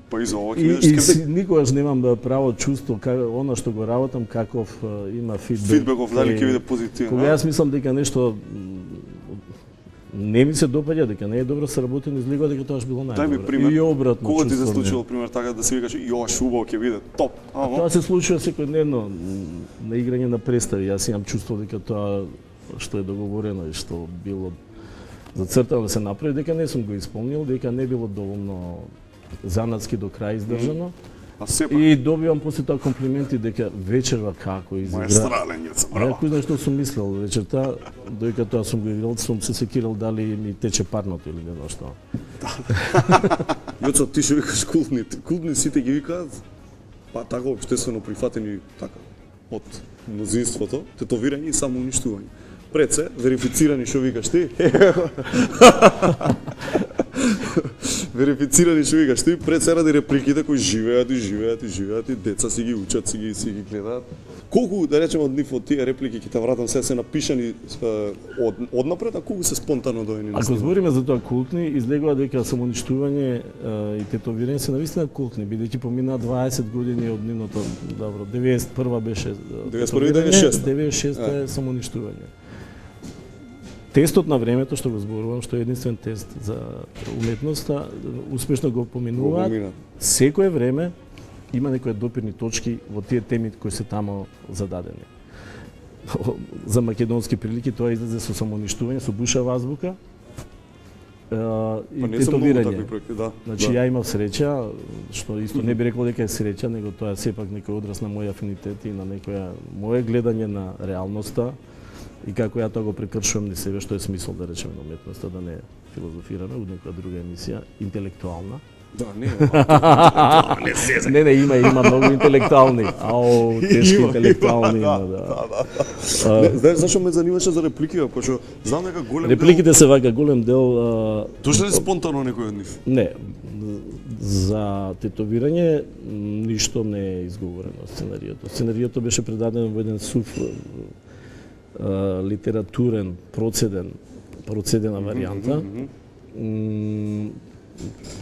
Па и за ова ќе И, бидеш и скептик. никогаш немам право чувство она што го работам каков има фидбек. Фидбеков дали ќе биде позитивен. Кога јас мислам дека нешто не ми се допаѓа, дека не е добро се работи, излегува дека тоа било најдобро. Дај ми пример. И обратно. Кога ти се чувство ми е. случило пример така да се викаш јоа шубаво ќе биде топ. Тоа се случува секојдневно на играње на представи. Јас имам чувство дека тоа што е договорено и што било зацртано да се направи, дека не сум го исполнил, дека не било доволно занатски до крај издржано. А сепак, И добивам после тоа комплименти дека вечерва како изигра. маестралењец, Ја браво. кој знае што сум мислел вечерта, доека тоа сум го играл, сум се секирал дали ми тече парното или не знам што. Јоцо, ти што викаш култни, култни сите ги викаат, па така општествено прифатени така, од мнозинството, тетовирање и самоуништување. Пред се, верифицирани што викаш ти, верифицирани што викаш ти, пред се ради репликите кои живеат и деца си ги учат, си ги гледаат. Колку, да речеме, од нив од тие реплики ќе те вратам се напишани однапред, а колку се спонтано доени на Ако снима? збориме за тоа култни, излегува дека самоуништување и тетовирање се навистина култни, бидејќи помина 20 години од нивното, добро, 91 беше 91 и 96. 96 е самоуништување. Тестот на времето што го зборувам, што е единствен тест за уметноста, успешно го поминуваат. поминат. Секое време има некои допирни точки во тие теми кои се тамо зададени. За македонски прилики тоа излезе со самоуништување, со буша азбука и Па не се многу тетовирање. такви проекти, да. Значи да. ја имав среќа, што исто не би рекол дека е среќа, него тоа е сепак некој одраз на мој афинитет и на некоја мое гледање на реалноста и како ја тоа го прекршувам низ себе, што е смисол да речеме на уметноста, да не филозофираме од некоја друга емисија, интелектуална. Да, не, не се. Не, има многу интелектуални. Ау, тешки интелектуални има, да. Знаеш зашо ме занимаше за реплики, пошто знам дека голем Репликите се вака голем дел Дошли ли спонтано некој од нив? не, за тетовирање ништо не е изговорено сценариото. Сценариото беше предадено во еден сув литературен, процедена варијанта.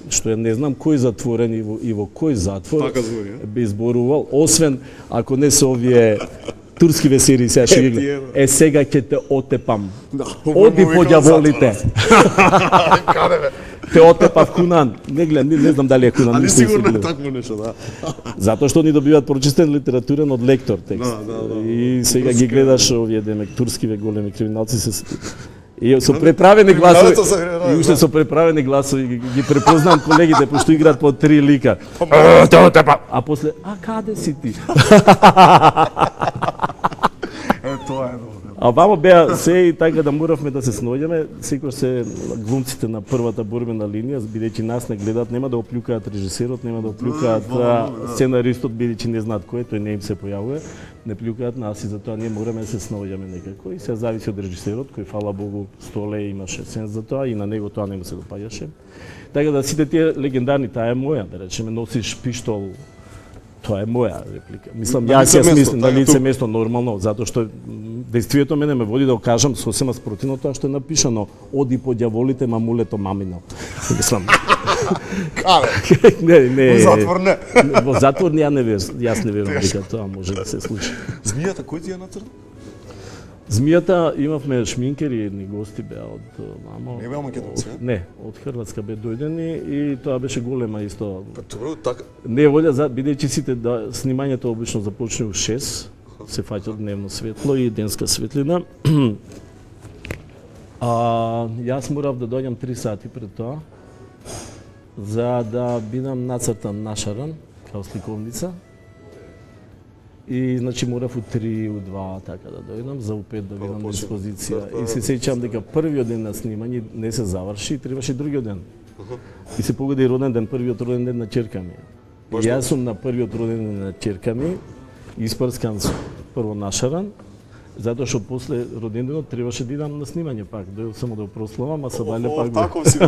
Што ја не знам кој затворен и во кој затвор Така збори, би изборувал, освен ако не се овие турскиве серии сега што ги гледам. Сега ќе те отепам. Оди по ѓаволите. Каде бе? Те отепав Кунан. Не гледам, не знам дали е Кунан. Али мислам, сигурно се е гледам. такво нешто, да. Затоа што ни добиваат прочистен литературен од лектор текст. Да. И сега ги гледаш овие демек турскиве големи криминалци се и со преправени гласови. Криминалецот се играе, И уште со преправени гласови ги препознам колегите пошто играат по 3 лика. А после каде си ти? Тоа е добро. А вамо беа се и така да моравме да се сноѓаме, секој се глумците на првата борбена линија, бидејќи нас не гледаат, нема да оплюкаат режисерот, нема да оплюкаат сценаристот, бидејќи не знаат кој е, тој не им се појавува, не плюкаат нас и затоа ние мораме да се сноѓаме некако и се зависи од режисерот, кој фала Богу Столе имаше сенс за тоа и на него тоа не му се допаѓаше. Така да сите тие легендарни, таа е моја, да речеме, носиш пиштол. Тоа е моја реплика. Мислам, На јас лице ја место, смислам на така, лице тук. место нормално, затоа што действието мене ме води да го кажам сосема спротивно тоа што е напишано оди по ѓаволите мамулето мамино. Мислам. Каде? не. Во затвор не. Во затвор јас не верувам дека тоа може да се случи. Змијата кој ти ја нацрта? Змијата имавме шминкери, едни гости беа од мамо. Не беа македонци, а? Не, од Хрватска бе дојдени и тоа беше голема исто. Добро, така. Не волја за бидејќи сите снимањето обично започне у 6, се фаќа дневно светло и денска светлина. Јас морав да дојдам 3 сати пред тоа за да бидам нацртан нашаран као сликовница. И значи морав у 3, у 2 така да дојдам за у 5 да видам на експозиција. И се сеќам дека првиот ден на снимање не се заврши, требаше другиот ден. И се погоди роден ден, првиот роден ден на ќерка ми. И јас сум на првиот роден ден на ќерка ми, испрскан прво нашаран, затоа што после роденденот требаше да идам на снимање пак, дојдов само да го прославам, а Сабале пак го. Таков си.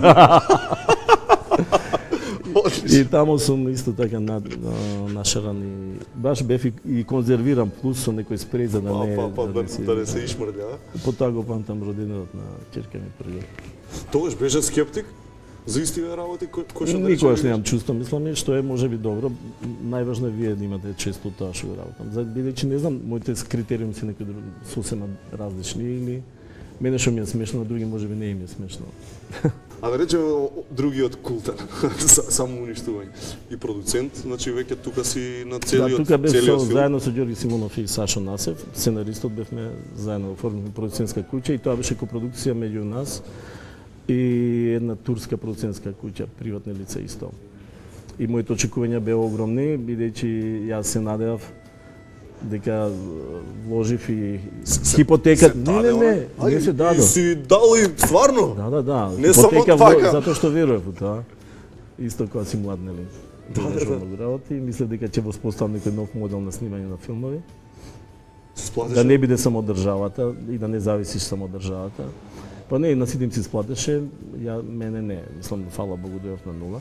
И таму сум исто така нашаран и баш бев и конзервиран плюс со некој спреј за да не Да не се ишмрља. Потоа го памтам роденденот на ќерка ми првиот. Тогаш беше скептик за истиве работи кој што Никогаш немам чувство, мислам што е можеби добро. Најважно е вие да имате често тоа што го работам. За бидејќи не знам, моите критериуми се некои сосема различни или мене што ми е смешно, на други можеби не им е смешно. А да речеме другиот култен, самоуништување. И продуцент, значи веќе тука си на целиот тука бев филм. заедно со Ѓорги Симонов и Сашо Насев, сценаристот бевме заедно оформивме продуцентска куќа и тоа беше копродукција меѓу нас и една турска продуцентска куќа, приватни лица исто. И моите очекувања беа огромни, бидејќи јас се надевав дека вложив и хипотека. Не се дадо. Си дал и стварно? Да. Не само Хипотека така. затоа што верував во тоа. Исто кога си млад, нели? Да. Многу работи и мислев дека ќе воспоставам некој нов модел на снимање на филмови. Да не биде само државата и да не зависиш само од државата. Па не, на сите им се сплатеше, мене не. Мислам, фала Богу, дојав на нула.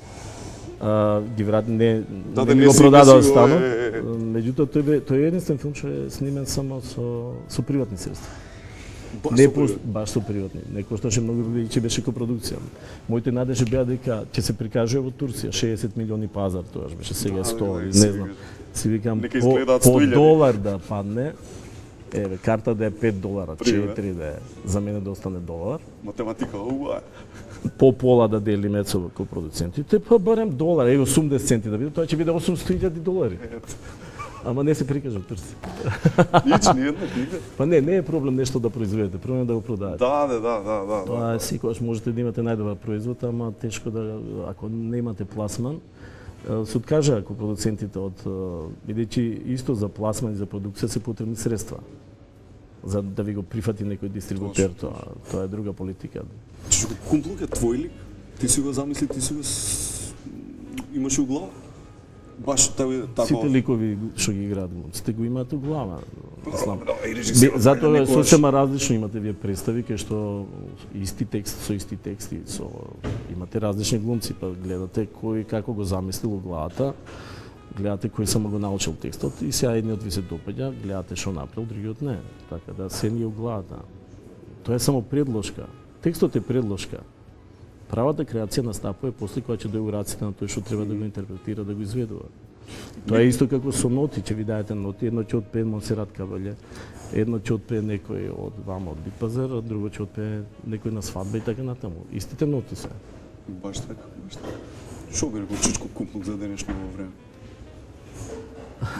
Ги врати, не го продадоа станот. Меѓутоа, тој е единствен филм што е снимен само со приватни средства. Баш со приватни. Не кошташе многу, бидејќи беше копродукција. Моите надежи беа дека ќе се прикажува во Турција, 60 милиони пазар, тоа беше сега 100, не знам. Си викам, по долар да падне, еве, карта да е $5, 4 да е, за мене да остане долар. Математика, По пола да делиме со копродуцентите, па барем долар, еве 80 центи да биде, тоа ќе биде $800,000. Ама не се прикажа во Турција. Нични една книга. Па не е проблем нешто да произведете, проблем е да го продадете. Да. Тоа е секогаш можете да имате најдобар производ, ама тешко да ако не имате пласман, се откажаа копродуцентите од бидејќи исто за пласман и за продукција се потребни средства за да ви го прифати некој дистрибутер, тоа е друга политика. Чичко Кумплук е твој лик? Ти си го замисли, ти си го имаш у глава? Баш така. Сите ликови што ги играат глумците го имаат у глава. Затоа сосема различно имате вие представи кај што исти текст со исти тексти, имате различни глумци, па гледате кој како го замислил у главата, гледате кој само го научил текстот и сега едниот ви се допаѓа, гледате што направил, другиот не. Така да се ни у главата. Тоа е само предложка. Текстот е предложка. Правата креација настапува после кога ќе дојде у раците на тој што треба да го интерпретира, да го изведува. Тоа е исто како со ноти, ќе ви дајете ноти, едно ќе отпее Монсерат Кабелје, едно ќе отпее некој од вама од Битпазар, а друго ќе отпее некој на свадба и така натаму. Истите ноти се. Баш така. Шо би рекол Чичко Кумплук за денешно време?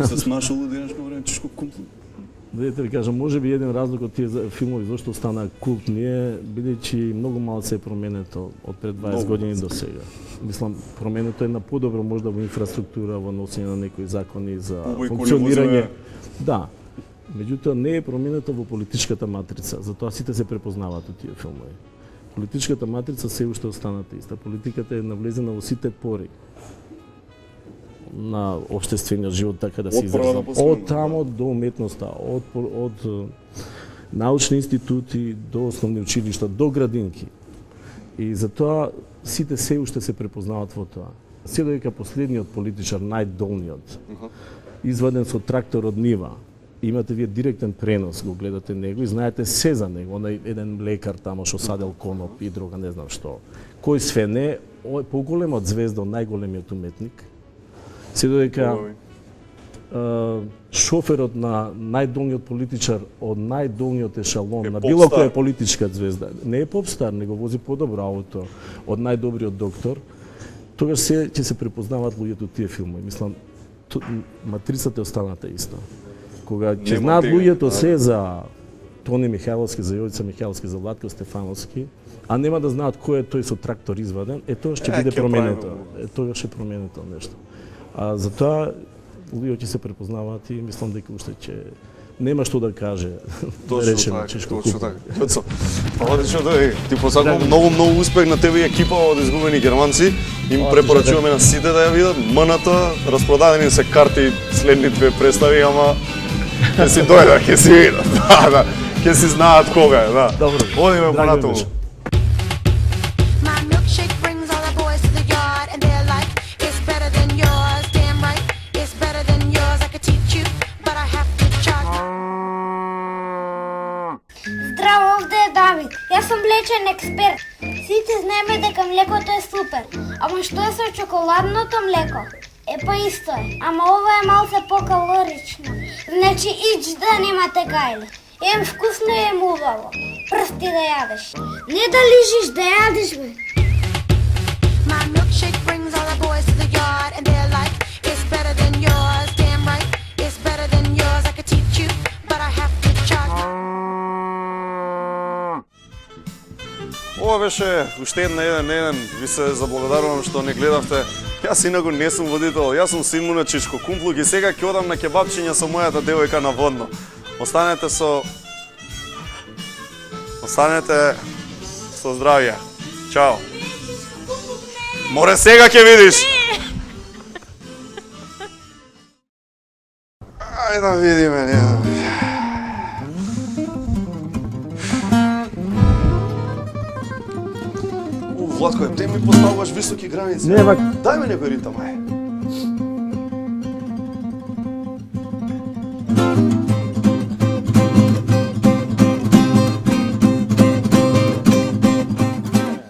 Се смашал за денешно време Чичко Кумплук? Дайте ви кажам, може би еден разлог од тие филмови зашто стана култни е бидејќи многу мало се е променето од пред 20 години до сега. Мислам, променето е на подобро можда во инфраструктура, во носење на некои закони за функционирање. Да. Меѓутоа не е променето во политичката матрица, затоа сите се препознаваат од тие филмови. Политичката матрица се уште останата иста. Политиката е навлезена во сите пори на општествениот живот, така да се изразам. Од тамо до уметноста, од научни институти до основни училишта, до градинки. И затоа сите се уште се препознаваат во тоа. Се додека последниот политичар, најдолниот, изваден со трактор од нива, имате вие директен пренос, го гледате него и знаете се за него. Онај еден лекар тамо што садел коноп и друга не знам што. Кој све не, поголемот звезда, најголемиот уметник, се додека шоферот на најдолниот политичар од најдолниот ешалон на било која политичка звезда, не е попстар, него вози подобро ауто од најдобриот доктор, тогаш се ќе се препознаваат луѓето тие филмови. Мислам, матрицата е останата иста. Кога ќе знаат луѓето се за Тони Михајловски, за Јовица Михајловски, за Владко Стефановски, а нема да знаат кој е тој со трактор изваден, тогаш ќе биде променето. Тогаш е променето нешто. А затоа луѓето ќе се препознаваат и мислам дека уште ќе нема што да каже. Точно така. Одлично тој. Ти посакувам многу успех на тебе и екипа од Изгубени германци. Им препорачуваме на сите да ја видат. МНТ, распродадени се карти следни две представи, ама ќе си дојдат, ќе си видат. Да, ќе си знаат кога е, да. Добро. Одиме понатаму. Јас сум млечен експерт. Сите знаеме дека млекото е супер. Ама што е со чоколадното млеко? Па исто е, ама ова е малце покалорично. Значи ич да немате гајле. Ем вкусно и ем убаво. Прсти да јадеш. Не да лижиш, да јадеш бе. My milkshake brings all the boys to the yard and they're like, it's better than yours, damn right, it's better than yours. I could teach you, but I have to charge. Ова беше уште еден. Ви се заблагодарувам што не гледавте Јас инаку не сум водител, јас сум син му на Чичко Кумплук и сега ќе одам на кебапчиња со мојата девојка на Водно. Останете со здравје. Чао. Море сега ќе видиш. Ајде да видиме, не. Владко, ти ми поставуваш високи граници. Не, Дај ме некој ритам, ај.